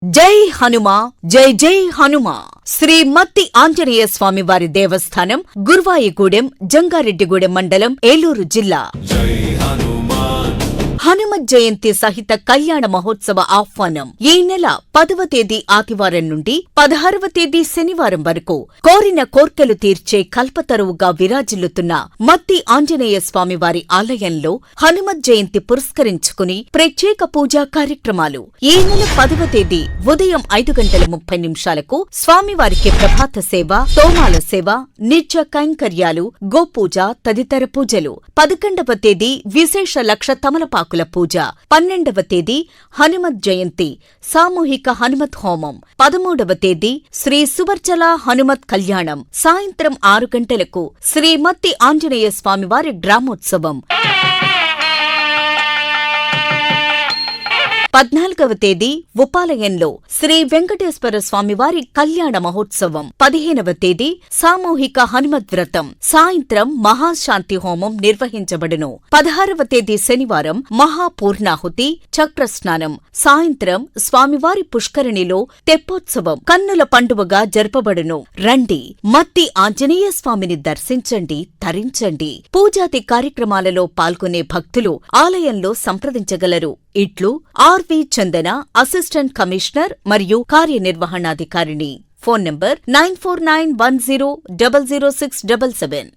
జై హనుమ జై జై హనుమ. శ్రీ మత్తి ఆంజనేయ స్వామి వారి దేవస్థానం, గుర్వాయిగూడెం, జంగారెడ్డిగూడెం మండలం, ఏలూరు జిల్లా. హనుమత్ జయంతి సహిత కళ్యాణ మహోత్సవ ఆహ్వానం ఈ నెల 10వ తేదీ ఆదివారం నుండి 16వ తేదీ శనివారం వరకు కోరిన కోర్కెలు తీర్చే కల్పతరువుగా విరాజిల్లుతున్న మత్తి ఆంజనేయ స్వామి వారి ఆలయంలో హనుమత్ జయంతి పురస్కరించుకుని ప్రత్యేక పూజా కార్యక్రమాలు. ఈ నెల 10వ తేదీ ఉదయం 5:30 స్వామివారికి ప్రభాత సేవ, తోమాల సేవ, నిత్య కైంకర్యాలు, గోపూజ తదితర పూజలు. 11వ తేదీ విశేష లక్ష తమలపాకుల పూజ. 12వ తేదీ హనుమత్ జయంతి సామూహిక హనుమత్ హోమం. 13వ తేదీ శ్రీ సువర్చల హనుమత్ కళ్యాణం. సాయంత్రం 6 గంటలకు శ్రీ మత్తి ఆంజనేయ స్వామివారి గ్రామోత్సవం. 14వ తేదీ ఉపాలయంలో శ్రీ వెంకటేశ్వర స్వామివారి కళ్యాణ మహోత్సవం. 15వ తేదీ సామూహిక హనుమద్ వ్రతం. సాయంత్రం మహాశాంతి హోమం నిర్వహించబడును. 16వ తేదీ శనివారం మహాపూర్ణాహుతి, చక్రస్నానం. సాయంత్రం స్వామివారి పుష్కరిణిలో తెప్పోత్సవం కన్నుల పండువగా జరపబడును. రండి, మత్తి ఆంజనేయ స్వామిని దర్శించండి, తరించండి. పూజాది కార్యక్రమాలలో పాల్గొనే భక్తులు ఆలయంలో సంప్రదించగలరు. ఇట్లు ఆర్.వి. చందన, అసిస్టెంట్ కమిషనర్ మరియు కార్యనిర్వహణాధికారిణి. Phone number 9491000677.